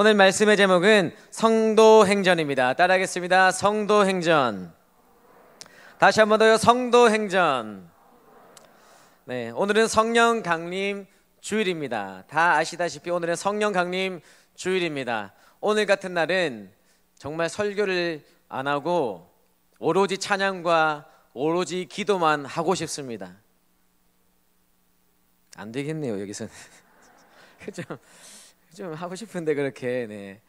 오늘 말씀의 제목은 성도행전입니다. 따라하겠습니다. 성도행전. 다시 한 번 더요. 성도행전. 네, 오늘은 성령 강림 주일입니다. 다 아시다시피 오늘은 성령 강림 주일입니다. 오늘 같은 날은 정말 설교를 안 하고 오로지 찬양과 오로지 기도만 하고 싶습니다. 안 되겠네요, 여기서는. 좀 하고 싶은데 그렇게. 네.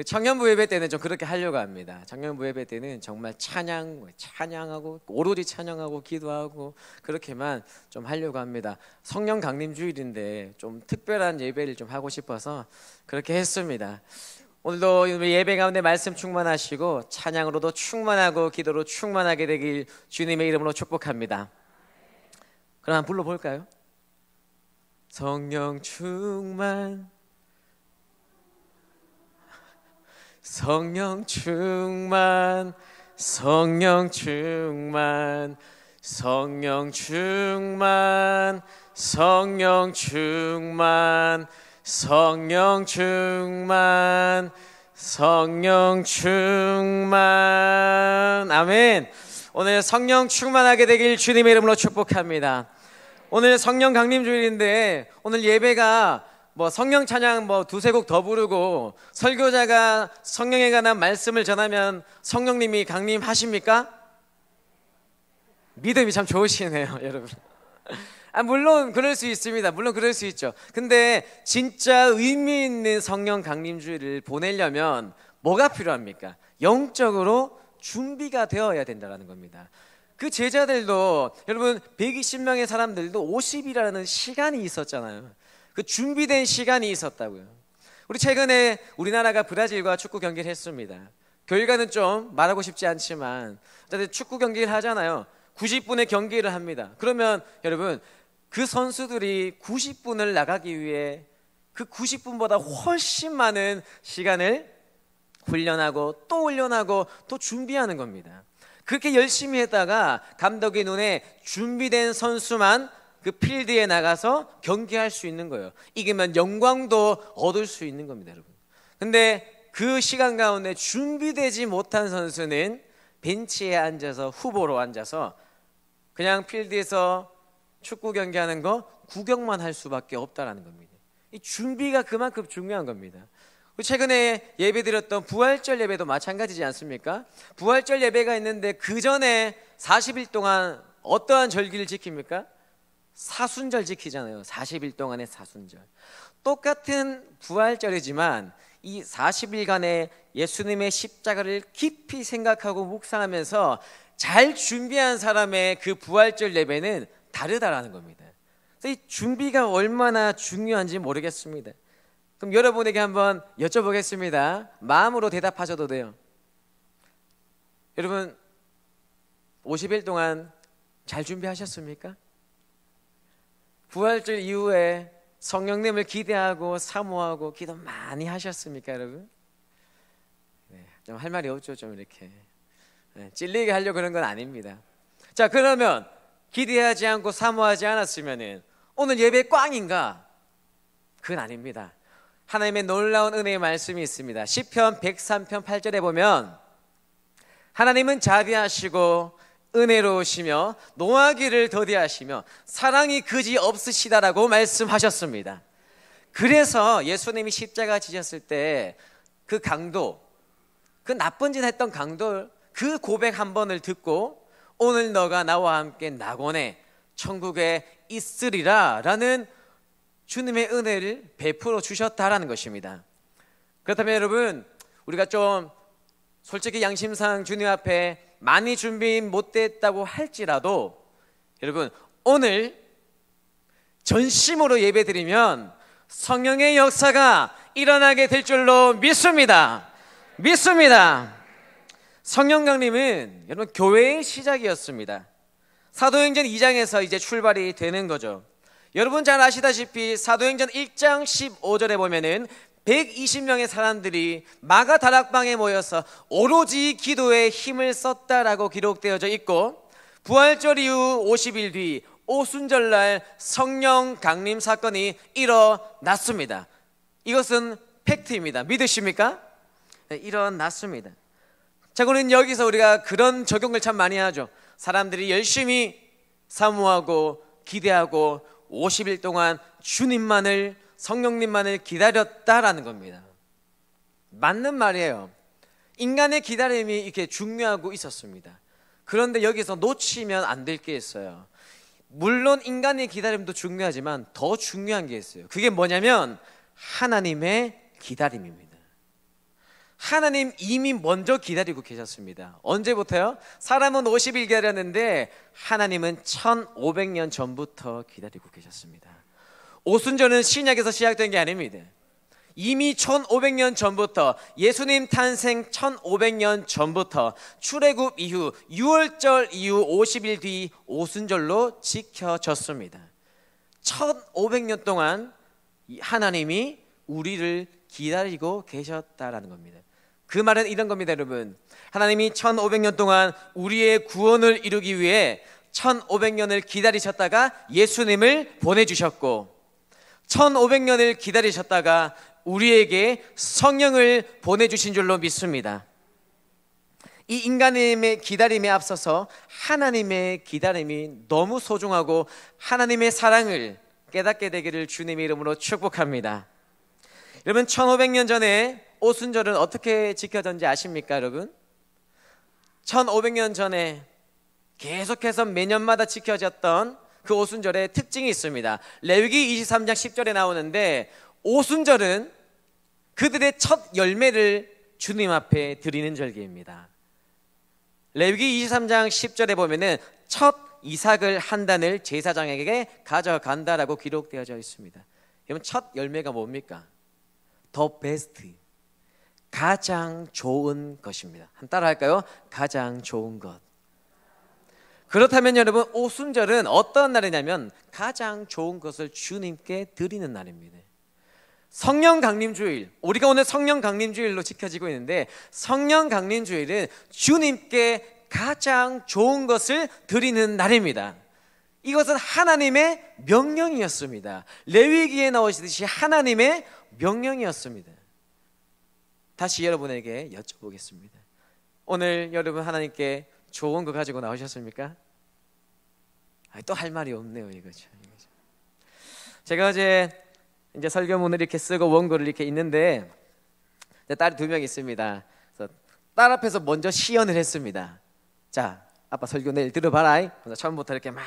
청년부 예배 때는 좀 그렇게 하려고 합니다. 청년부 예배 때는 정말 찬양하고 오로지 찬양하고 기도하고 그렇게만 좀 하려고 합니다. 성령 강림 주일인데 좀 특별한 예배를 좀 하고 싶어서 그렇게 했습니다. 오늘도 예배 가운데 말씀 충만하시고 찬양으로도 충만하고 기도로 충만하게 되길 주님의 이름으로 축복합니다. 그럼 한번 불러볼까요? 성령 충만, 성령 충만, 성령 충만, 성령 충만, 성령 충만, 성령 충만, 성령 충만. 아멘. 오늘 성령 충만하게 되길 주님의 이름으로 축복합니다. 오늘 성령 강림 주일인데 오늘 예배가 성령 찬양 두세 곡 더 부르고 설교자가 성령에 관한 말씀을 전하면 성령님이 강림하십니까? 믿음이 참 좋으시네요, 여러분. 물론 그럴 수 있습니다. 물론 그럴 수 있죠. 근데 진짜 의미 있는 성령 강림 주일을 보내려면 뭐가 필요합니까? 영적으로 준비가 되어야 된다는 겁니다. 그 제자들도 여러분 120명의 사람들도 50이라는 시간이 있었잖아요. 그 준비된 시간이 있었다고요. 우리 최근에 우리나라가 브라질과 축구 경기를 했습니다. 결과는 좀 말하고 싶지 않지만 축구 경기를 하잖아요. 90분의 경기를 합니다. 그러면 여러분 그 선수들이 90분을 나가기 위해 그 90분보다 훨씬 많은 시간을 훈련하고 또 훈련하고 또 준비하는 겁니다. 그렇게 열심히 했다가 감독의 눈에 준비된 선수만 그 필드에 나가서 경기할 수 있는 거예요. 이기면 영광도 얻을 수 있는 겁니다, 여러분. 근데 그 시간 가운데 준비되지 못한 선수는 벤치에 앉아서 후보로 앉아서 그냥 필드에서 축구 경기하는 거 구경만 할 수밖에 없다라는 겁니다. 이 준비가 그만큼 중요한 겁니다. 최근에 예배드렸던 부활절 예배도 마찬가지지 않습니까? 부활절 예배가 있는데 그 전에 40일 동안 어떠한 절기를 지킵니까? 사순절 지키잖아요. 40일 동안의 사순절. 똑같은 부활절이지만 이 40일간의 예수님의 십자가를 깊이 생각하고 묵상하면서 잘 준비한 사람의 그 부활절 예배는 다르다라는 겁니다. 그래서 이 준비가 얼마나 중요한지 모르겠습니다. 그럼 여러분에게 한번 여쭤보겠습니다. 마음으로 대답하셔도 돼요. 여러분 50일 동안 잘 준비하셨습니까? 부활절 이후에 성령님을 기대하고 사모하고 기도 많이 하셨습니까, 여러분? 네, 좀 할 말이 없죠, 좀 이렇게. 네, 찔리게 하려고 그런 건 아닙니다. 자, 그러면 기대하지 않고 사모하지 않았으면은 오늘 예배 꽝인가? 그건 아닙니다. 하나님의 놀라운 은혜의 말씀이 있습니다. 시편 103편 8절에 보면 하나님은 자비하시고 은혜로우시며 노하기를 더디하시며 사랑이 그지 없으시다라고 말씀하셨습니다. 그래서 예수님이 십자가 지셨을 때 그 강도, 그 나쁜 짓 했던 강도, 그 고백 한 번을 듣고 오늘 너가 나와 함께 낙원에 천국에 있으리라 라는 주님의 은혜를 베풀어 주셨다라는 것입니다. 그렇다면 여러분 우리가 좀 솔직히 양심상 주님 앞에 많이 준비 못됐다고 할지라도 여러분 오늘 전심으로 예배드리면 성령의 역사가 일어나게 될 줄로 믿습니다. 믿습니다. 성령 강림은 여러분 교회의 시작이었습니다. 사도행전 2장에서 이제 출발이 되는 거죠. 여러분 잘 아시다시피 사도행전 1장 15절에 보면은 120명의 사람들이 마가 다락방에 모여서 오로지 기도에 힘을 썼다라고 기록되어져 있고 부활절 이후 50일 뒤 오순절날 성령 강림 사건이 일어났습니다. 이것은 팩트입니다. 믿으십니까? 네, 일어났습니다. 자, 그러면 여기서 우리가 그런 적용을 참 많이 하죠. 사람들이 열심히 사모하고 기대하고 50일 동안 주님만을, 성령님만을 기다렸다라는 겁니다. 맞는 말이에요. 인간의 기다림이 이렇게 중요하고 있었습니다. 그런데 여기서 놓치면 안 될 게 있어요. 물론 인간의 기다림도 중요하지만 더 중요한 게 있어요. 그게 뭐냐면 하나님의 기다림입니다. 하나님 이미 먼저 기다리고 계셨습니다. 언제부터요? 사람은 50일 기다렸는데 하나님은 1500년 전부터 기다리고 계셨습니다. 오순절은 신약에서 시작된 게 아닙니다. 이미 1500년 전부터, 예수님 탄생 1500년 전부터 출애굽 이후 6월절 이후 50일 뒤 오순절로 지켜졌습니다. 1500년 동안 하나님이 우리를 기다리고 계셨다라는 겁니다. 그 말은 이런 겁니다, 여러분. 하나님이 1500년 동안 우리의 구원을 이루기 위해 1500년을 기다리셨다가 예수님을 보내주셨고, 1500년을 기다리셨다가 우리에게 성령을 보내주신 줄로 믿습니다. 이 인간의 기다림에 앞서서 하나님의 기다림이 너무 소중하고 하나님의 사랑을 깨닫게 되기를 주님의 이름으로 축복합니다. 여러분, 1500년 전에 오순절은 어떻게 지켜졌는지 아십니까, 여러분? 1500년 전에 계속해서 매년마다 지켜졌던 그 오순절의 특징이 있습니다. 레위기 23장 10절에 나오는데, 오순절은 그들의 첫 열매를 주님 앞에 드리는 절기입니다. 레위기 23장 10절에 보면은 첫 이삭을 한 단을 제사장에게 가져간다라고 기록되어져 있습니다. 여러분, 첫 열매가 뭡니까? 더 베스트, 가장 좋은 것입니다. 한번 따라 할까요? 가장 좋은 것. 그렇다면 여러분, 오순절은 어떤 날이냐면 가장 좋은 것을 주님께 드리는 날입니다. 성령 강림주일, 우리가 오늘 성령 강림주일로 지켜지고 있는데, 성령 강림주일은 주님께 가장 좋은 것을 드리는 날입니다. 이것은 하나님의 명령이었습니다. 레위기에 나오시듯이 하나님의 명령이었습니다. 다시 여러분에게 여쭤보겠습니다. 오늘 여러분 하나님께 좋은 거 가지고 나오셨습니까? 또 할 말이 없네요, 이거죠. 제가 어제 이제 설교문을 이렇게 쓰고 원고를 이렇게 있는데, 딸이 2명 있습니다. 그래서 딸 앞에서 먼저 시연을 했습니다. 자, 아빠 설교 내일 들어봐라. 그래서 처음부터 이렇게 막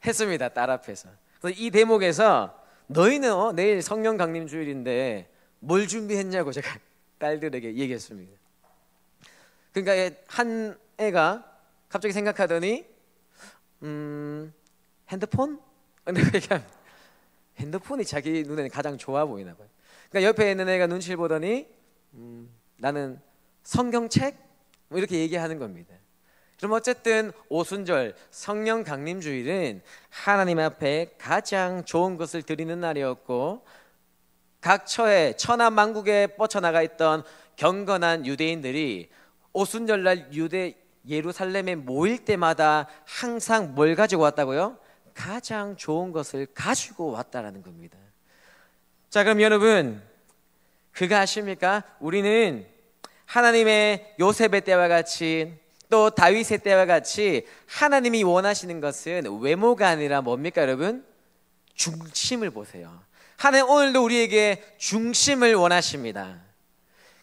했습니다, 딸 앞에서. 그래서 이 대목에서 너희는 내일 성령 강림 주일인데 뭘 준비했냐고 제가 딸들에게 얘기했습니다. 그러니까 한 애가 갑자기 생각하더니 핸드폰? 핸드폰이 자기 눈에는 가장 좋아 보이나 봐요. 그러니까 옆에 있는 애가 눈치를 보더니 나는 성경책? 뭐 이렇게 얘기하는 겁니다. 그럼 어쨌든 오순절 성령 강림주일은 하나님 앞에 가장 좋은 것을 드리는 날이었고, 각 처에 천하만국에 뻗쳐나가 있던 경건한 유대인들이 오순절날 예루살렘에 모일 때마다 항상 뭘 가지고 왔다고요? 가장 좋은 것을 가지고 왔다라는 겁니다. 자, 그럼 여러분, 그거 아십니까? 우리는 하나님의 요셉의 때와 같이, 또 다윗의 때와 같이 하나님이 원하시는 것은 외모가 아니라 뭡니까, 여러분? 중심을 보세요. 하나님 오늘도 우리에게 중심을 원하십니다.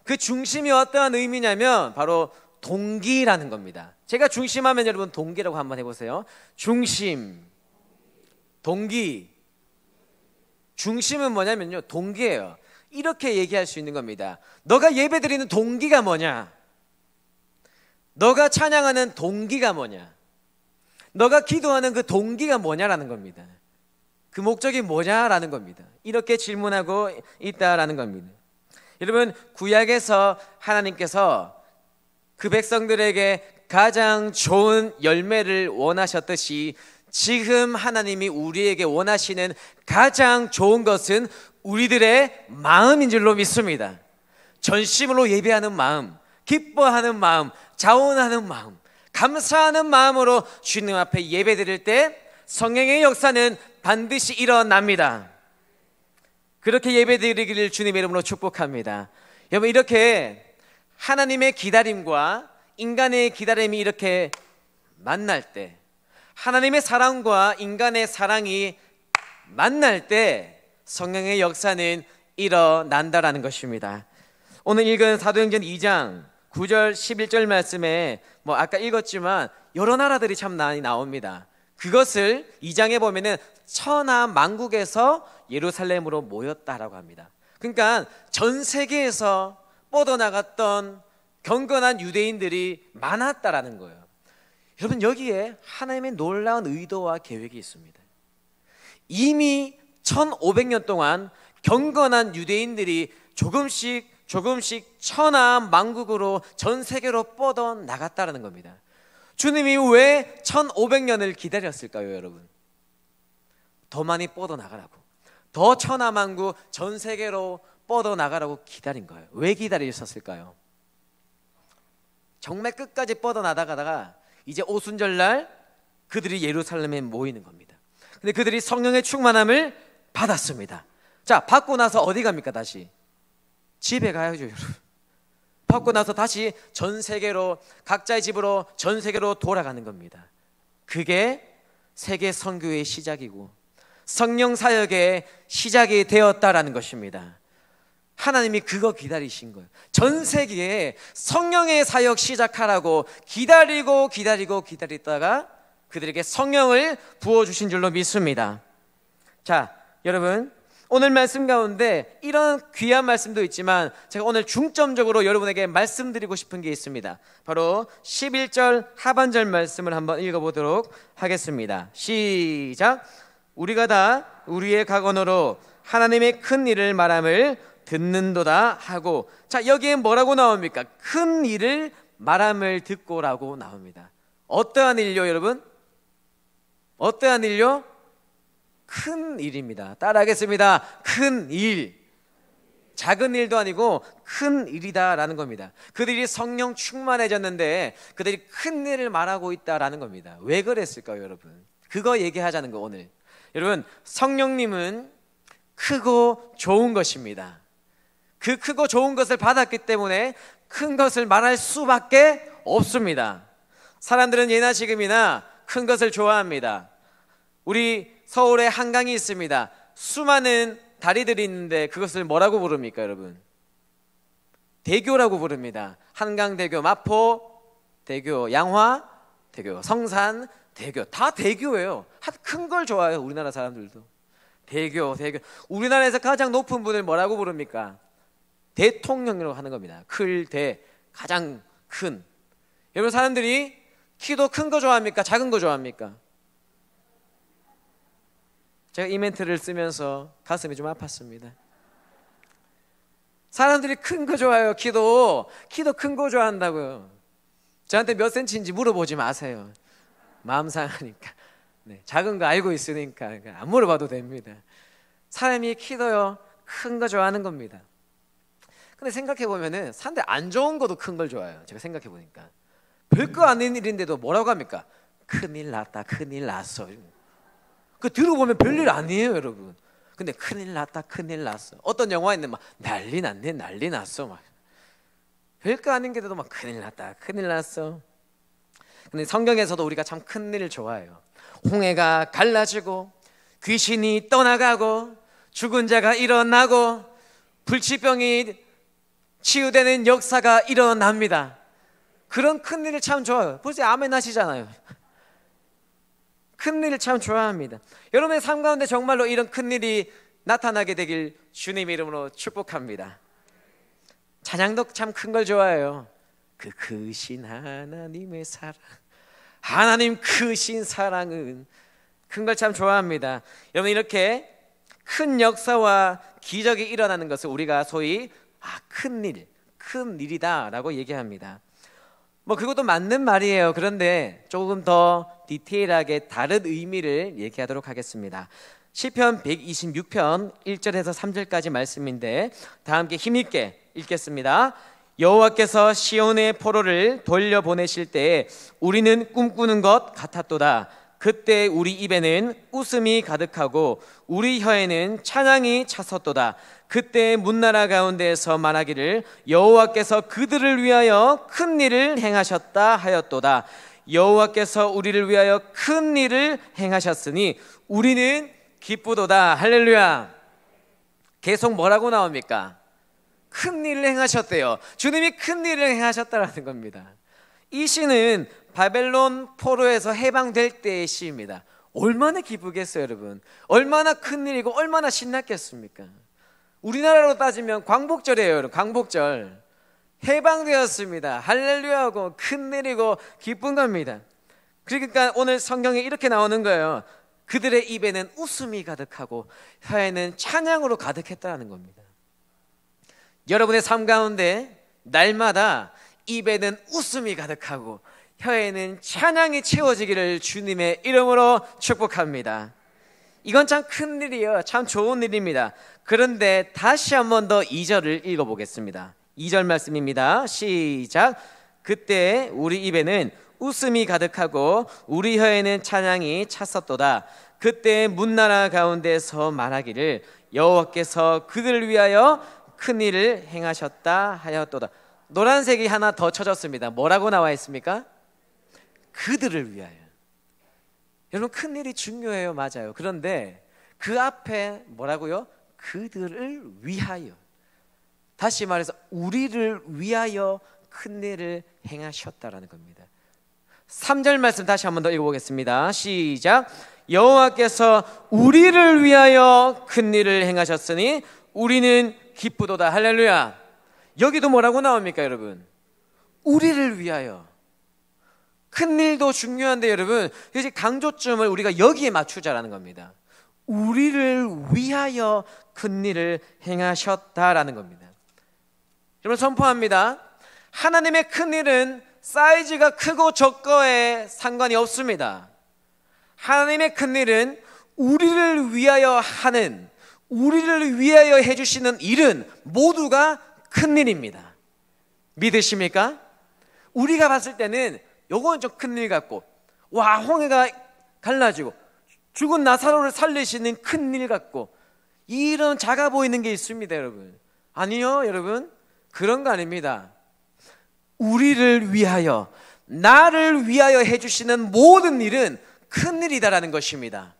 그 중심이 어떠한 의미냐면 바로 동기라는 겁니다. 제가 중심하면 여러분 동기라고 한번 해보세요. 중심, 동기. 중심은 뭐냐면요, 동기예요. 이렇게 얘기할 수 있는 겁니다. 너가 예배드리는 동기가 뭐냐? 너가 찬양하는 동기가 뭐냐? 너가 기도하는 그 동기가 뭐냐라는 겁니다. 그 목적이 뭐냐라는 겁니다. 이렇게 질문하고 있다라는 겁니다. 여러분, 구약에서 하나님께서 그 백성들에게 가장 좋은 열매를 원하셨듯이 지금 하나님이 우리에게 원하시는 가장 좋은 것은 우리들의 마음인 줄로 믿습니다. 전심으로 예배하는 마음, 기뻐하는 마음, 자원하는 마음, 감사하는 마음으로 주님 앞에 예배드릴 때 성령의 역사는 반드시 일어납니다. 그렇게 예배드리기를 주님의 이름으로 축복합니다. 여러분, 이렇게 하나님의 기다림과 인간의 기다림이 이렇게 만날 때, 하나님의 사랑과 인간의 사랑이 만날 때 성령의 역사는 일어난다라는 것입니다. 오늘 읽은 사도행전 2장 9절 11절 말씀에 아까 읽었지만 여러 나라들이 참 많이 나옵니다. 그것을 2장에 보면은 천하 만국에서 예루살렘으로 모였다라고 합니다. 그러니까 전 세계에서 뻗어나갔던 경건한 유대인들이 많았다라는 거예요. 여러분, 여기에 하나님의 놀라운 의도와 계획이 있습니다. 이미 1500년 동안 경건한 유대인들이 조금씩 천하 만국으로 전 세계로 뻗어나갔다는 겁니다. 주님이 왜 1500년을 기다렸을까요, 여러분? 더 많이 뻗어나가라고, 더 천하 만국 전 세계로 뻗어나가라고 기다린 거예요. 왜 기다리셨을까요? 정말 끝까지 뻗어나가다가 이제 오순절날 그들이 예루살렘에 모이는 겁니다. 근데 그들이 성령의 충만함을 받았습니다. 자, 받고 나서 어디 갑니까? 다시 집에 가야죠, 여러분. 받고 나서 다시 전 세계로, 각자의 집으로 전 세계로 돌아가는 겁니다. 그게 세계 선교의 시작이고 성령 사역의 시작이 되었다라는 것입니다. 하나님이 그거 기다리신 거예요. 전 세계에 성령의 사역 시작하라고 기다리다가 그들에게 성령을 부어주신 줄로 믿습니다. 자, 여러분, 오늘 말씀 가운데 이런 귀한 말씀도 있지만 제가 오늘 중점적으로 여러분에게 말씀드리고 싶은 게 있습니다. 바로 11절 하반절 말씀을 한번 읽어보도록 하겠습니다. 시작. 우리가 다 우리의 각언으로 하나님의 큰 일을 말함을 듣는도다 하고, 자, 여기에 뭐라고 나옵니까? 큰 일을 말함을 듣고라고 나옵니다. 어떠한 일요, 여러분? 어떠한 일요? 큰 일입니다. 따라하겠습니다. 큰 일. 작은 일도 아니고 큰 일이다라는 겁니다. 그들이 성령 충만해졌는데 그들이 큰 일을 말하고 있다라는 겁니다. 왜 그랬을까요, 여러분? 그거 얘기하자는 거 오늘. 여러분, 성령님은 크고 좋은 것입니다. 그 크고 좋은 것을 받았기 때문에 큰 것을 말할 수밖에 없습니다. 사람들은 예나 지금이나 큰 것을 좋아합니다. 우리 서울에 한강이 있습니다. 수많은 다리들이 있는데 그것을 뭐라고 부릅니까, 여러분? 대교라고 부릅니다. 한강대교, 마포대교, 양화대교, 성산대교, 다 대교예요. 큰 걸 좋아해요, 우리나라 사람들도. 대교. 우리나라에서 가장 높은 분을 뭐라고 부릅니까? 대통령이라고 하는 겁니다. 클대, 가장 큰. 여러분, 사람들이 키도 큰 거 좋아합니까? 작은 거 좋아합니까? 제가 이 멘트를 쓰면서 가슴이 좀 아팠습니다. 사람들이 큰 거 좋아해요. 키도 큰 거 좋아한다고요. 저한테 몇 센치인지 물어보지 마세요. 마음 상하니까. 네, 작은 거 알고 있으니까 안 물어봐도 됩니다. 사람이 키도요, 큰 거 좋아하는 겁니다. 근데 생각해보면은 사람들 안 좋은 것도 큰 걸 좋아해요. 제가 생각해보니까 별거 아닌 일인데도 뭐라고 합니까? 큰일 났다, 큰일 났어. 그 들어보면 별일 아니에요, 여러분. 근데 큰일 났다, 큰일 났어. 어떤 영화에 있는 막 난리 났네, 난리 났어. 막 별거 아닌 게도 막 큰일 났다, 큰일 났어. 근데 성경에서도 우리가 참 큰 일을 좋아해요. 홍해가 갈라지고 귀신이 떠나가고 죽은 자가 일어나고 불치병이 치유되는 역사가 일어납니다. 그런 큰 일을 참 좋아해요. 벌써 아멘 하시잖아요. 큰 일을 참 좋아합니다. 여러분의 삶 가운데 정말로 이런 큰 일이 나타나게 되길 주님의 이름으로 축복합니다. 찬양도 참 큰 걸 좋아해요. 그 크신 하나님의 사랑, 하나님 크신 사랑은, 큰 걸 참 좋아합니다. 여러분, 이렇게 큰 역사와 기적이 일어나는 것을 우리가 소위 큰 일이다 라고 얘기합니다. 그것도 맞는 말이에요. 그런데 조금 더 디테일하게 다른 의미를 얘기하도록 하겠습니다. 시편 126편 1절에서 3절까지 말씀인데 다 함께 힘있게 읽겠습니다. 여호와께서 시온의 포로를 돌려보내실 때에 우리는 꿈꾸는 것 같았도다. 그때 우리 입에는 웃음이 가득하고 우리 혀에는 찬양이 찼었도다. 그때 문나라 가운데에서 말하기를 여호와께서 그들을 위하여 큰 일을 행하셨다 하였도다. 여호와께서 우리를 위하여 큰 일을 행하셨으니 우리는 기쁘도다. 할렐루야. 계속 뭐라고 나옵니까? 큰 일을 행하셨대요. 주님이 큰 일을 행하셨다라는 겁니다. 이 시는 바벨론 포로에서 해방될 때의 시입니다. 얼마나 기쁘겠어요, 여러분. 얼마나 큰 일이고 얼마나 신났겠습니까? 우리나라로 따지면 광복절이에요, 여러분. 광복절. 해방되었습니다. 할렐루야하고 큰 일이고 기쁜 겁니다. 그러니까 오늘 성경에 이렇게 나오는 거예요. 그들의 입에는 웃음이 가득하고 혀에는 찬양으로 가득했다는 겁니다. 여러분의 삶 가운데 날마다 입에는 웃음이 가득하고 혀에는 찬양이 채워지기를 주님의 이름으로 축복합니다. 이건 참 큰 일이에요. 참 좋은 일입니다. 그런데 다시 한 번 더 2절을 읽어보겠습니다. 2절 말씀입니다. 시작. 그때 우리 입에는 웃음이 가득하고 우리 혀에는 찬양이 찼었도다. 그때 문나라 가운데서 말하기를 여호와께서 그들을 위하여 큰 일을 행하셨다 하였도다. 노란색이 하나 더 쳐졌습니다. 뭐라고 나와 있습니까? 그들을 위하여. 여러분, 큰 일이 중요해요. 맞아요. 그런데 그 앞에 뭐라고요? 그들을 위하여. 다시 말해서 우리를 위하여 큰 일을 행하셨다라는 겁니다. 3절 말씀 다시 한번 더 읽어보겠습니다. 시작. 여호와께서 우리를 위하여 큰 일을 행하셨으니 우리는 기쁘도다. 할렐루야. 여기도 뭐라고 나옵니까, 여러분? 우리를 위하여. 큰 일도 중요한데 여러분, 이제 강조점을 우리가 여기에 맞추자라는 겁니다. 우리를 위하여 큰 일을 행하셨다라는 겁니다. 여러분, 선포합니다. 하나님의 큰 일은 사이즈가 크고 적고에 상관이 없습니다. 하나님의 큰 일은 우리를 위하여 하는, 우리를 위하여 해주시는 일은 모두가 큰 일입니다. 믿으십니까? 우리가 봤을 때는 요건 좀 큰 일 같고, 와, 홍해가 갈라지고 죽은 나사로를 살리시는 큰 일 같고, 이런 작아 보이는 게 있습니다, 여러분. 아니요, 여러분. 그런 거 아닙니다. 우리를 위하여, 나를 위하여 해주시는 모든 일은 큰 일이다라는 것입니다.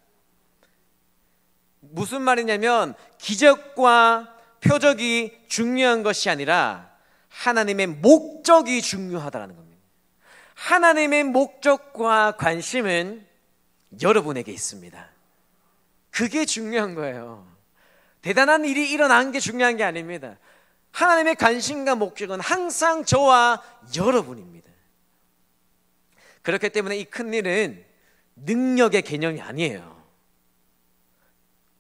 무슨 말이냐면 기적과 표적이 중요한 것이 아니라 하나님의 목적이 중요하다는 겁니다. 하나님의 목적과 관심은 여러분에게 있습니다. 그게 중요한 거예요. 대단한 일이 일어난 게 중요한 게 아닙니다. 하나님의 관심과 목적은 항상 저와 여러분입니다. 그렇기 때문에 이 큰 일은 능력의 개념이 아니에요.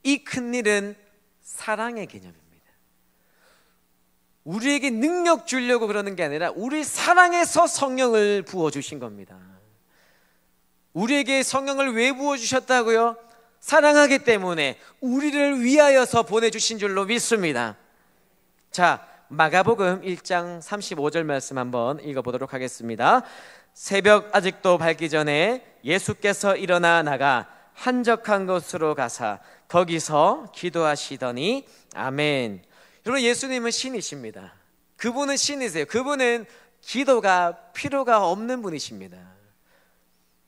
이 큰 일은 사랑의 개념입니다. 우리에게 능력 주려고 그러는 게 아니라 우리 사랑에서 성령을 부어주신 겁니다. 우리에게 성령을 왜 부어주셨다고요? 사랑하기 때문에 우리를 위하여서 보내주신 줄로 믿습니다. 자, 마가복음 1장 35절 말씀 한번 읽어보도록 하겠습니다. 새벽 아직도 밝기 전에 예수께서 일어나 나가 한적한 곳으로 가사 거기서 기도하시더니 아멘. 여러분, 예수님은 신이십니다. 그분은 신이세요. 그분은 기도가 필요가 없는 분이십니다.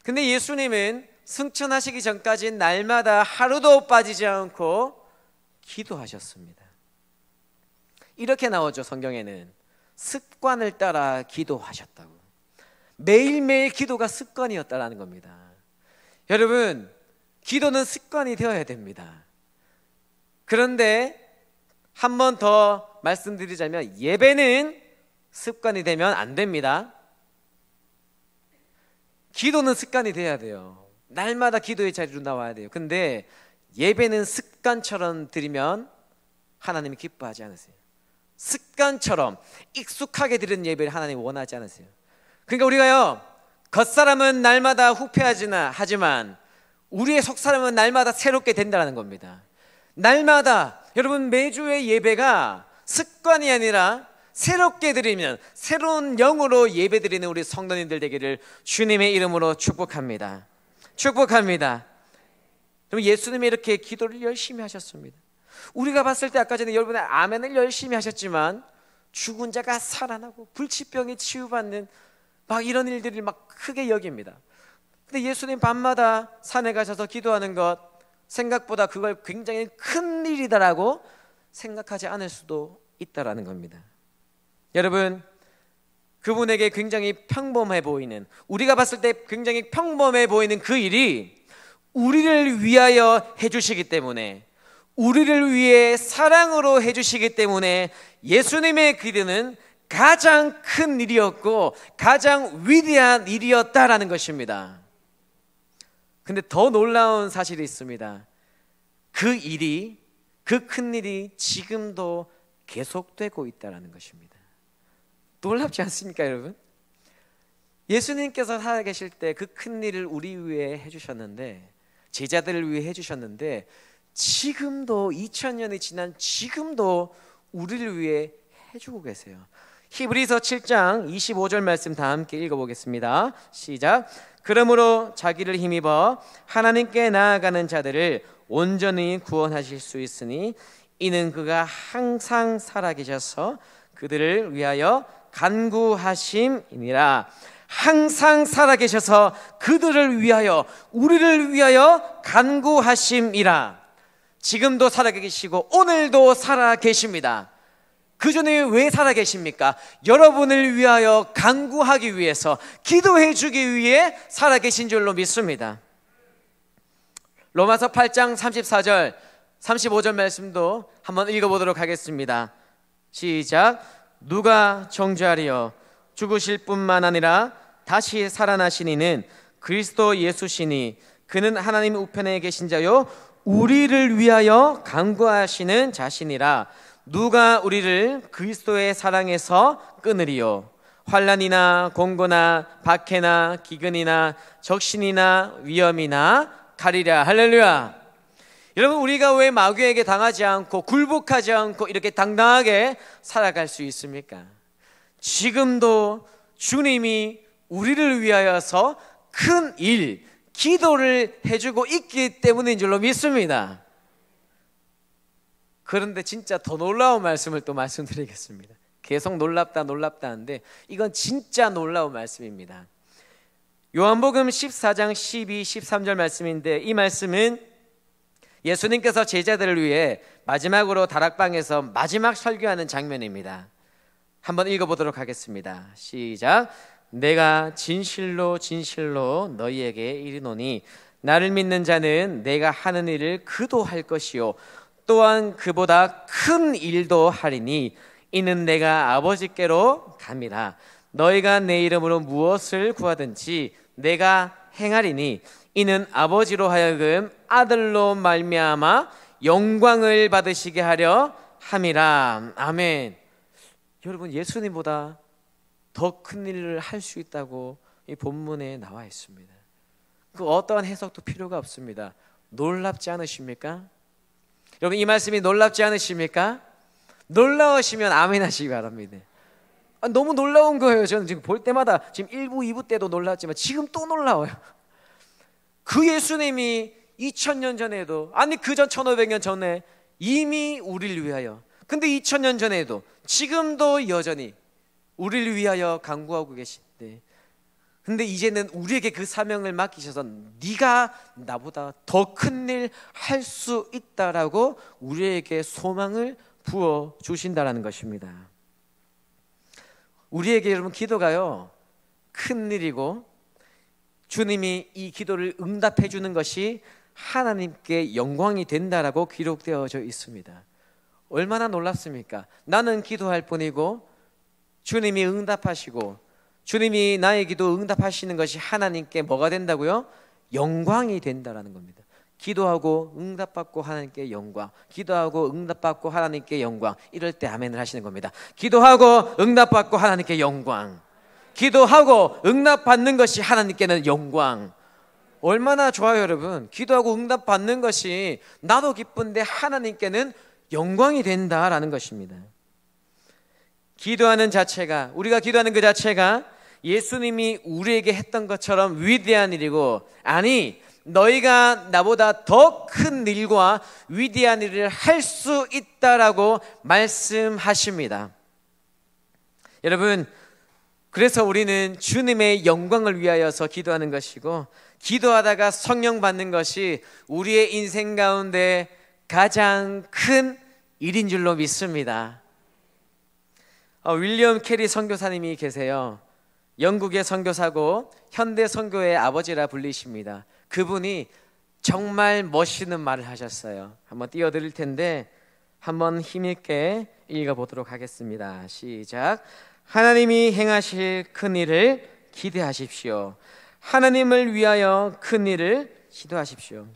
근데 예수님은 승천하시기 전까지 날마다 하루도 빠지지 않고 기도하셨습니다. 이렇게 나오죠, 성경에는. 습관을 따라 기도하셨다고. 매일매일 기도가 습관이었다라는 겁니다. 여러분, 기도는 습관이 되어야 됩니다. 그런데 한 번 더 말씀드리자면 예배는 습관이 되면 안 됩니다. 기도는 습관이 돼야 돼요. 날마다 기도의 자리로 나와야 돼요. 근데 예배는 습관처럼 드리면 하나님이 기뻐하지 않으세요. 습관처럼 익숙하게 드리는 예배를 하나님이 원하지 않으세요. 그러니까 우리가요, 겉사람은 날마다 후패하지나 하지만 우리의 속사람은 날마다 새롭게 된다는 겁니다. 날마다 여러분, 매주의 예배가 습관이 아니라 새롭게 드리면 새로운 영으로 예배 드리는 우리 성도님들 되기를 주님의 이름으로 축복합니다. 축복합니다. 그럼 예수님이 이렇게 기도를 열심히 하셨습니다. 우리가 봤을 때 아까 전에 여러분의 아멘을 열심히 하셨지만 죽은 자가 살아나고 불치병에 치유받는 막 이런 일들을 막 크게 여깁니다. 근데 예수님 밤마다 산에 가셔서 기도하는 것, 생각보다 그걸 굉장히 큰 일이다라고 생각하지 않을 수도 있다라는 겁니다. 여러분, 그분에게 굉장히 평범해 보이는, 우리가 봤을 때 굉장히 평범해 보이는 그 일이 우리를 위하여 해주시기 때문에, 우리를 위해 사랑으로 해주시기 때문에 예수님의 기도는 가장 큰 일이었고 가장 위대한 일이었다라는 것입니다. 근데 더 놀라운 사실이 있습니다. 그 일이, 그 큰 일이 지금도 계속되고 있다는 것입니다. 놀랍지 않습니까, 여러분? 예수님께서 살아계실 때 그 큰 일을 우리 위해 해주셨는데, 제자들을 위해 해주셨는데, 지금도 2000년이 지난 지금도 우리를 위해 해주고 계세요. 히브리서 7장 25절 말씀 다 함께 읽어보겠습니다. 시작. 그러므로 자기를 힘입어 하나님께 나아가는 자들을 온전히 구원하실 수 있으니 이는 그가 항상 살아계셔서 그들을 위하여 간구하심이니라. 항상 살아계셔서 그들을 위하여, 우리를 위하여 간구하심이라. 지금도 살아계시고 오늘도 살아계십니다. 그 전에 왜 살아계십니까? 여러분을 위하여 간구하기 위해서, 기도해 주기 위해 살아계신 줄로 믿습니다. 로마서 8장 34절 35절 말씀도 한번 읽어보도록 하겠습니다. 시작. 누가 정죄하리요? 죽으실 뿐만 아니라 다시 살아나신 이는 그리스도 예수시니 그는 하나님 우편에 계신 자요 우리를 위하여 간구하시는 자신이라. 누가 우리를 그리스도의 사랑에서 끊으리요? 환난이나 공고나 박해나 기근이나 적신이나 위험이나 가리랴. 할렐루야. 여러분, 우리가 왜 마귀에게 당하지 않고 굴복하지 않고 이렇게 당당하게 살아갈 수 있습니까? 지금도 주님이 우리를 위하여서 큰 일, 기도를 해주고 있기 때문인 줄로 믿습니다. 그런데 진짜 더 놀라운 말씀을 또 말씀드리겠습니다. 계속 놀랍다 하는데 이건 진짜 놀라운 말씀입니다. 요한복음 14장 12, 13절 말씀인데, 이 말씀은 예수님께서 제자들을 위해 마지막으로 다락방에서 마지막 설교하는 장면입니다. 한번 읽어보도록 하겠습니다. 시작. 내가 진실로 진실로 너희에게 이르노니 나를 믿는 자는 내가 하는 일을 그도 할 것이요 또한 그보다 큰 일도 하리니 이는 내가 아버지께로 감이라. 너희가 내 이름으로 무엇을 구하든지 내가 행하리니 이는 아버지로 하여금 아들로 말미암아 영광을 받으시게 하려 함이라. 아멘. 여러분, 예수님보다 더 큰 일을 할 수 있다고 이 본문에 나와 있습니다. 그 어떠한 해석도 필요가 없습니다. 놀랍지 않으십니까? 여러분, 이 말씀이 놀랍지 않으십니까? 놀라우시면 아멘 하시기 바랍니다. 너무 놀라운 거예요. 저는 지금 볼 때마다 지금 1부, 2부 때도 놀랐지만 지금 또 놀라워요. 그 예수님이 2000년 전에도, 아니 그전 1500년 전에 이미 우리를 위하여, 근데 2000년 전에도 지금도 여전히 우리를 위하여 간구하고 계신데, 근데 이제는 우리에게 그 사명을 맡기셔서 네가 나보다 더 큰 일 할 수 있다라고 우리에게 소망을 부어 주신다라는 것입니다. 우리에게 여러분, 기도가요 큰 일이고 주님이 이 기도를 응답해 주는 것이 하나님께 영광이 된다라고 기록되어져 있습니다. 얼마나 놀랍습니까? 나는 기도할 뿐이고 주님이 응답하시고, 주님이 나의 기도 응답하시는 것이 하나님께 뭐가 된다고요? 영광이 된다라는 겁니다. 기도하고 응답받고 하나님께 영광, 기도하고 응답받고 하나님께 영광. 이럴 때 아멘을 하시는 겁니다. 기도하고 응답받고 하나님께 영광, 기도하고 응답받는 것이 하나님께는 영광. 얼마나 좋아요, 여러분. 기도하고 응답받는 것이 나도 기쁜데 하나님께는 영광이 된다라는 것입니다. 기도하는 자체가, 우리가 기도하는 그 자체가 예수님이 우리에게 했던 것처럼 위대한 일이고, 아니 너희가 나보다 더 큰 일과 위대한 일을 할 수 있다라고 말씀하십니다. 여러분, 그래서 우리는 주님의 영광을 위하여서 기도하는 것이고, 기도하다가 성령 받는 것이 우리의 인생 가운데 가장 큰 일인 줄로 믿습니다. 윌리엄 캐리 선교사님이 계세요. 영국의 선교사고 현대 선교의 아버지라 불리십니다. 그분이 정말 멋있는 말을 하셨어요. 한번 띄워드릴 텐데 한번 힘있게 읽어보도록 하겠습니다. 시작. 하나님이 행하실 큰 일을 기대하십시오. 하나님을 위하여 큰 일을 기도하십시오.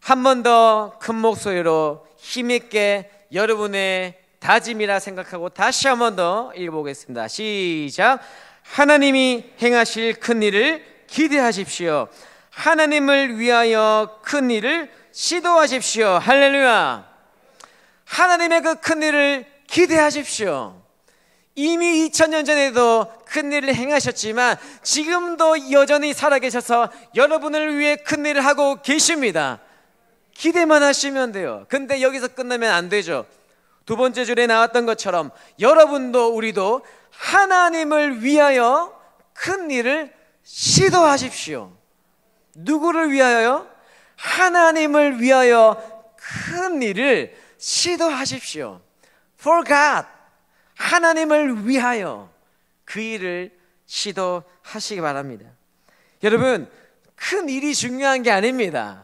한 번 더 큰 목소리로 힘있게 여러분의 다짐이라 생각하고 다시 한 번 더 읽어보겠습니다. 시작. 하나님이 행하실 큰 일을 기대하십시오. 하나님을 위하여 큰 일을 시도하십시오. 할렐루야. 하나님의 그 큰 일을 기대하십시오. 이미 2000년 전에도 큰 일을 행하셨지만 지금도 여전히 살아계셔서 여러분을 위해 큰 일을 하고 계십니다. 기대만 하시면 돼요. 근데 여기서 끝나면 안 되죠. 두 번째 줄에 나왔던 것처럼 여러분도 우리도 하나님을 위하여 큰 일을 시도하십시오. 누구를 위하여요? 하나님을 위하여 큰 일을 시도하십시오. For God, 하나님을 위하여 그 일을 시도하시기 바랍니다. 여러분, 큰 일이 중요한 게 아닙니다.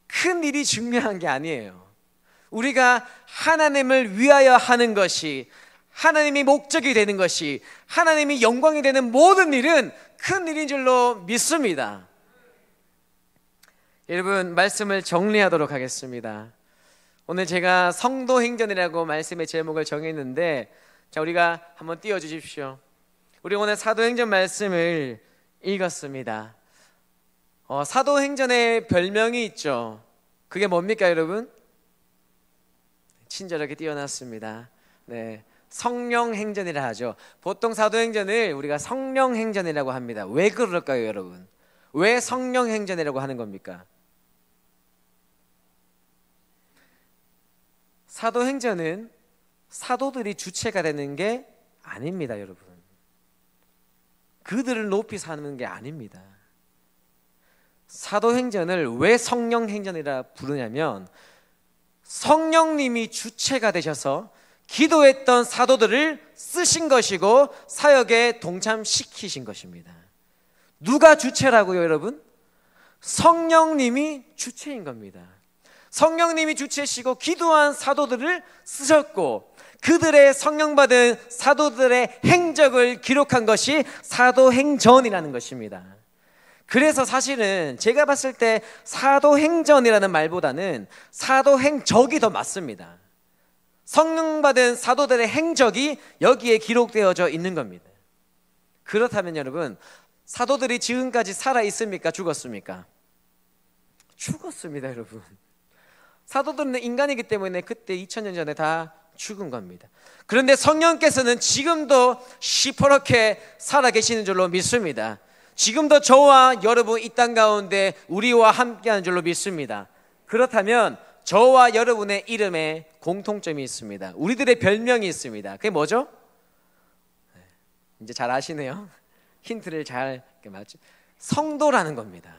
큰 일이 중요한 게 아니에요. 우리가 하나님을 위하여 하는 것이, 하나님이 목적이 되는 것이, 하나님이 영광이 되는 모든 일은 큰 일인 줄로 믿습니다. 여러분, 말씀을 정리하도록 하겠습니다. 오늘 제가 성도행전이라고 말씀의 제목을 정했는데, 자, 우리가 한번 띄워주십시오. 우리 오늘 사도행전 말씀을 읽었습니다. 사도행전의 별명이 있죠. 그게 뭡니까, 여러분? 친절하게 띄워놨습니다. 네, 성령행전이라 하죠. 보통 사도행전을 우리가 성령행전이라고 합니다. 왜 그럴까요, 여러분? 왜 성령행전이라고 하는 겁니까? 사도행전은 사도들이 주체가 되는 게 아닙니다, 여러분. 그들을 높이 사는 게 아닙니다. 사도행전을 왜 성령행전이라 부르냐면 성령님이 주체가 되셔서 기도했던 사도들을 쓰신 것이고 사역에 동참시키신 것입니다. 누가 주체라고요, 여러분? 성령님이 주체인 겁니다. 성령님이 주체시고 기도한 사도들을 쓰셨고 그들의 성령받은 사도들의 행적을 기록한 것이 사도행전이라는 것입니다. 그래서 사실은 제가 봤을 때 사도행전이라는 말보다는 사도행적이 더 맞습니다. 성령받은 사도들의 행적이 여기에 기록되어져 있는 겁니다. 그렇다면 여러분, 사도들이 지금까지 살아있습니까? 죽었습니까? 죽었습니다, 여러분. 사도들은 인간이기 때문에 그때 2000년 전에 다 죽은 겁니다. 그런데 성령께서는 지금도 시퍼렇게 살아계시는 줄로 믿습니다. 지금도 저와 여러분 이 땅 가운데 우리와 함께하는 줄로 믿습니다. 그렇다면 저와 여러분의 이름에 공통점이 있습니다. 우리들의 별명이 있습니다. 그게 뭐죠? 이제 잘 아시네요. 힌트를 잘 맞죠? 성도라는 겁니다.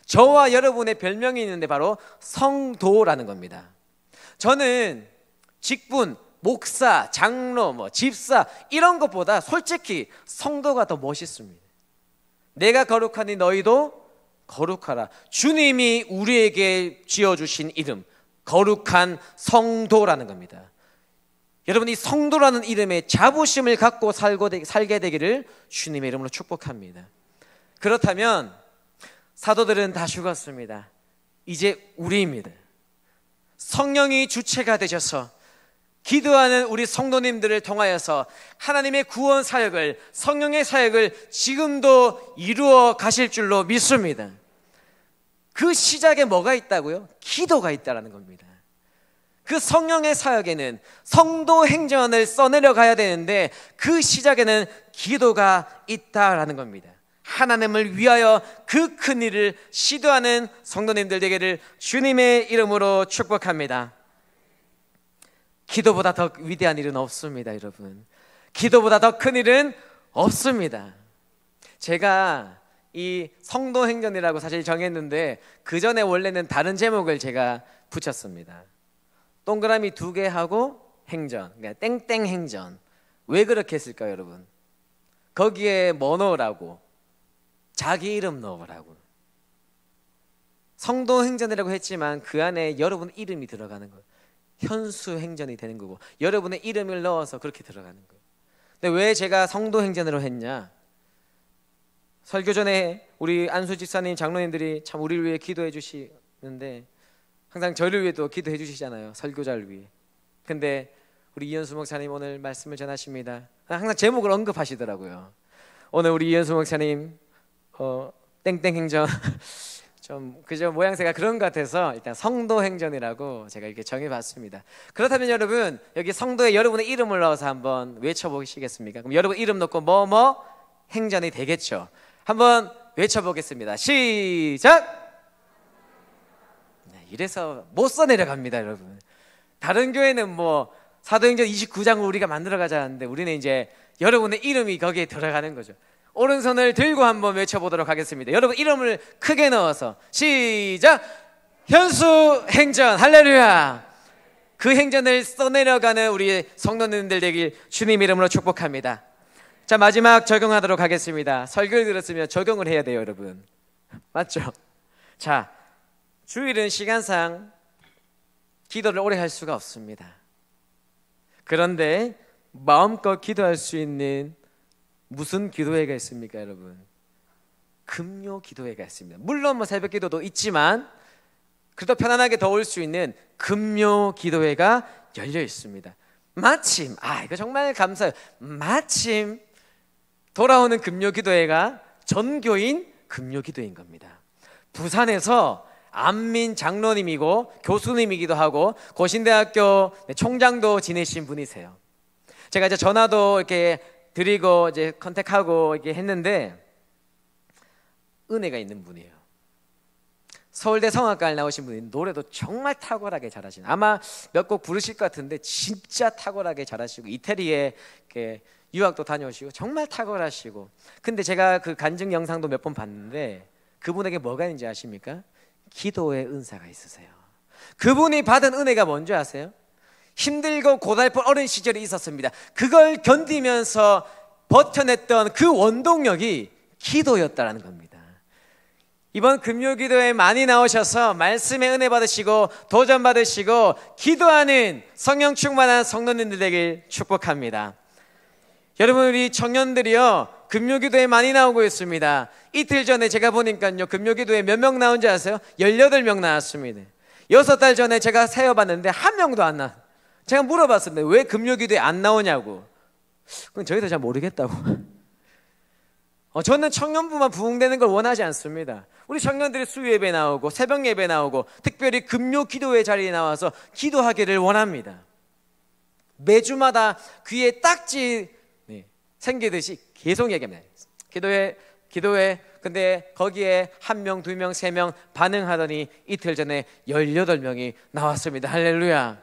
저와 여러분의 별명이 있는데 바로 성도라는 겁니다. 저는 직분, 목사, 장로, 집사 이런 것보다 솔직히 성도가 더 멋있습니다. 내가 거룩하니 너희도 거룩하라. 주님이 우리에게 지어주신 이름, 거룩한 성도라는 겁니다. 여러분, 이 성도라는 이름에 자부심을 갖고 살게 되기를 주님의 이름으로 축복합니다. 그렇다면 사도들은 다 죽었습니다. 이제 우리입니다. 성령이 주체가 되셔서 기도하는 우리 성도님들을 통하여서 하나님의 구원 사역을, 성령의 사역을 지금도 이루어 가실 줄로 믿습니다. 그 시작에 뭐가 있다고요? 기도가 있다는 겁니다. 그 성령의 사역에는 성도 행전을 써내려 가야 되는데 그 시작에는 기도가 있다라는 겁니다. 하나님을 위하여 그 큰 일을 시도하는 성도님들 되기를 주님의 이름으로 축복합니다. 기도보다 더 위대한 일은 없습니다, 여러분. 기도보다 더 큰 일은 없습니다. 제가 이 성도행전이라고 사실 정했는데 그 전에 원래는 다른 제목을 제가 붙였습니다. 동그라미 2개 하고 행전, 그러니까 땡땡 행전. 왜 그렇게 했을까요, 여러분? 거기에 뭐 넣으라고? 자기 이름 넣으라고. 성도행전이라고 했지만 그 안에 여러분 이름이 들어가는 거예요. 현수행전이 되는 거고 여러분의 이름을 넣어서 그렇게 들어가는 거예요. 근데 왜 제가 성도행전으로 했냐? 설교 전에 우리 안수 집사님, 장로님들이 참 우리를 위해 기도해 주시는데 항상 저를 위해도 기도해 주시잖아요, 설교자를 위해. 근데 우리 이현수 목사님 오늘 말씀을 전하십니다. 항상 제목을 언급하시더라고요. 오늘 우리 이현수 목사님 땡땡행전 좀 그저 모양새가 그런 것 같아서 일단 성도행전이라고 제가 이렇게 정해봤습니다. 그렇다면 여러분 여기 성도에 여러분의 이름을 넣어서 한번 외쳐보시겠습니까? 그럼 여러분 이름 넣고 뭐뭐 행전이 되겠죠. 한번 외쳐보겠습니다. 시작! 네, 이래서 못 써내려갑니다, 여러분. 다른 교회는 뭐 사도행전 29장을 우리가 만들어가자 하는데 우리는 이제 여러분의 이름이 거기에 들어가는 거죠. 오른손을 들고 한번 외쳐보도록 하겠습니다. 여러분 이름을 크게 넣어서 시작! 현수 행전, 할렐루야! 그 행전을 써내려가는 우리 성도님들 되길 주님 이름으로 축복합니다. 자, 마지막 적용하도록 하겠습니다. 설교를 들었으면 적용을 해야 돼요, 여러분. 맞죠? 자, 주일은 시간상 기도를 오래 할 수가 없습니다. 그런데 마음껏 기도할 수 있는 무슨 기도회가 있습니까, 여러분? 금요 기도회가 있습니다. 물론 뭐 새벽 기도도 있지만 그래도 편안하게 더 올 수 있는 금요 기도회가 열려 있습니다. 마침 이거 정말 감사해요. 마침 돌아오는 금요 기도회가 전교인 금요 기도회인 겁니다. 부산에서 안민 장로님이고 교수님이기도 하고 고신대학교 총장도 지내신 분이세요. 제가 이제 전화도 이렇게 드리고 이제 컨택하고 이렇게 했는데 은혜가 있는 분이에요. 서울대 성악과를 나오신 분이 노래도 정말 탁월하게 잘하시는, 아마 몇 곡 부르실 것 같은데 진짜 탁월하게 잘하시고 이태리에 이렇게 유학도 다녀오시고 정말 탁월하시고. 근데 제가 그 간증 영상도 몇 번 봤는데 그분에게 뭐가 있는지 아십니까? 기도의 은사가 있으세요. 그분이 받은 은혜가 뭔지 아세요? 힘들고 고달픈 어린 시절이 있었습니다. 그걸 견디면서 버텨냈던 그 원동력이 기도였다라는 겁니다. 이번 금요기도에 많이 나오셔서 말씀의 은혜 받으시고 도전 받으시고 기도하는 성령 충만한 성도님들 되길 축복합니다. 여러분 우리 청년들이요 금요기도에 많이 나오고 있습니다. 이틀 전에 제가 보니까요 금요기도에 몇 명 나온지 아세요? 18명 나왔습니다. 6달 전에 제가 세어봤는데 한 명도 안 나왔어요. 제가 물어봤습니다. 왜 금요기도에 안 나오냐고. 그건 저희도 잘 모르겠다고. 저는 청년부만 부흥되는 걸 원하지 않습니다. 우리 청년들이 수요예배 나오고 새벽 예배 나오고 특별히 금요 기도회 자리에 나와서 기도하기를 원합니다. 매주마다 귀에 딱지 생기듯이 계속 얘기합니다. 기도회. 근데 거기에 1명, 2명, 3명 반응하더니 이틀 전에 18명이 나왔습니다. 할렐루야.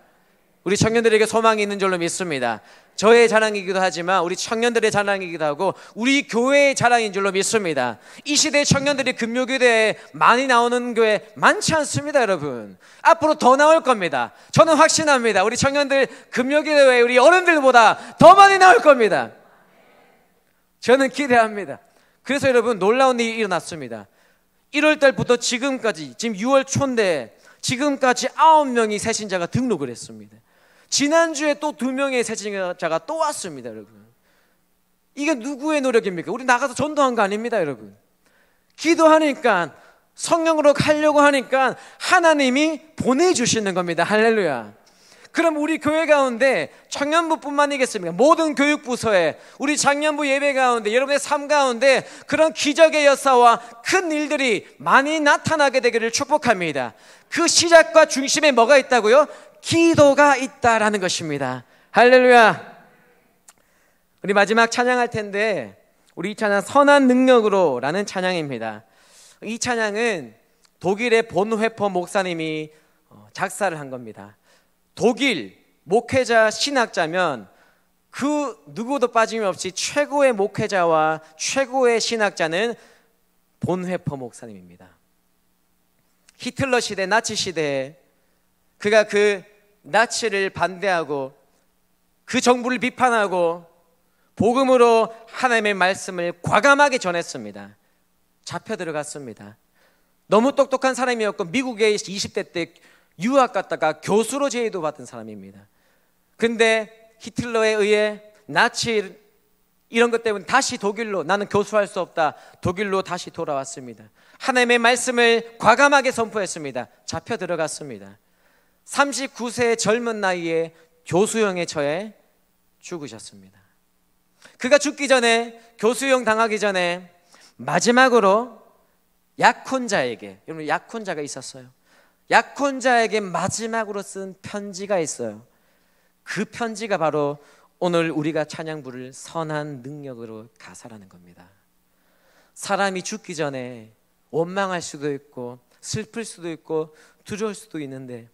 우리 청년들에게 소망이 있는 줄로 믿습니다. 저의 자랑이기도 하지만 우리 청년들의 자랑이기도 하고 우리 교회의 자랑인 줄로 믿습니다. 이 시대의 청년들이 금요기도에 많이 나오는 교회 많지 않습니다, 여러분. 앞으로 더 나올 겁니다. 저는 확신합니다. 우리 청년들 금요기도에 우리 어른들보다 더 많이 나올 겁니다. 저는 기대합니다. 그래서 여러분 놀라운 일이 일어났습니다. 1월 달부터 지금까지 지금 6월 초인데 지금까지 9명이 새신자가 등록을 했습니다. 지난주에 또 2명의 새신자가 또 왔습니다, 여러분. 이게 누구의 노력입니까? 우리 나가서 전도한 거 아닙니다, 여러분. 기도하니까 성령으로 가려고 하니까 하나님이 보내주시는 겁니다. 할렐루야. 그럼 우리 교회 가운데 청년부뿐만이겠습니까? 모든 교육부서에 우리 장년부 예배 가운데 여러분의 삶 가운데 그런 기적의 역사와 큰 일들이 많이 나타나게 되기를 축복합니다. 그 시작과 중심에 뭐가 있다고요? 기도가 있다라는 것입니다. 할렐루야. 우리 마지막 찬양할 텐데 우리 이 찬양 선한 능력으로라는 찬양입니다. 이 찬양은 독일의 본회퍼 목사님이 작사를 한 겁니다. 독일 목회자 신학자면 그 누구도 빠짐없이 최고의 목회자와 최고의 신학자는 본회퍼 목사님입니다. 히틀러 시대, 나치 시대에 그가 그 나치를 반대하고 그 정부를 비판하고 복음으로 하나님의 말씀을 과감하게 전했습니다. 잡혀 들어갔습니다. 너무 똑똑한 사람이었고 미국에 20대 때 유학 갔다가 교수로 제의도 받은 사람입니다. 근데 히틀러에 의해 나치 이런 것 때문에 다시 독일로, 나는 교수할 수 없다, 독일로 다시 돌아왔습니다. 하나님의 말씀을 과감하게 선포했습니다. 잡혀 들어갔습니다. 39세의 젊은 나이에 교수형에 처해 죽으셨습니다. 그가 죽기 전에, 교수형 당하기 전에 마지막으로 약혼자에게, 여러분 약혼자가 있었어요. 약혼자에게 마지막으로 쓴 편지가 있어요. 그 편지가 바로 오늘 우리가 찬양 부를 선한 능력으로 가사라는 겁니다. 사람이 죽기 전에 원망할 수도 있고 슬플 수도 있고 두려울 수도 있는데,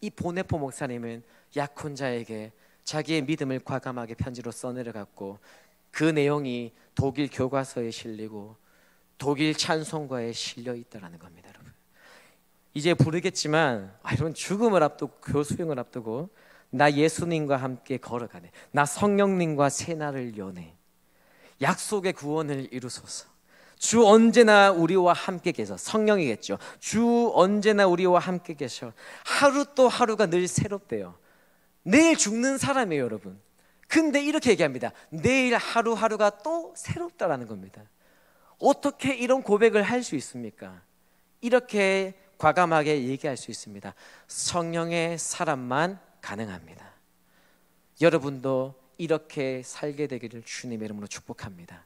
이 보네포 목사님은 약혼자에게 자기의 믿음을 과감하게 편지로 써내려갔고, 그 내용이 독일 교과서에 실리고 독일 찬송가에 실려 있다라는 겁니다. 여러분, 이제 부르겠지만 여러분, 죽음을 앞두고, 교수형을 앞두고 나 예수님과 함께 걸어가네, 나 성령님과 새날을 여네, 약속의 구원을 이루소서. 주 언제나 우리와 함께 계셔. 성령이겠죠. 주 언제나 우리와 함께 계셔. 하루 또 하루가 늘 새롭대요. 내일 죽는 사람이에요, 여러분. 근데 이렇게 얘기합니다. 내일 하루하루가 또 새롭다라는 겁니다. 어떻게 이런 고백을 할 수 있습니까? 이렇게 과감하게 얘기할 수 있습니다. 성령의 사람만 가능합니다. 여러분도 이렇게 살게 되기를 주님의 이름으로 축복합니다.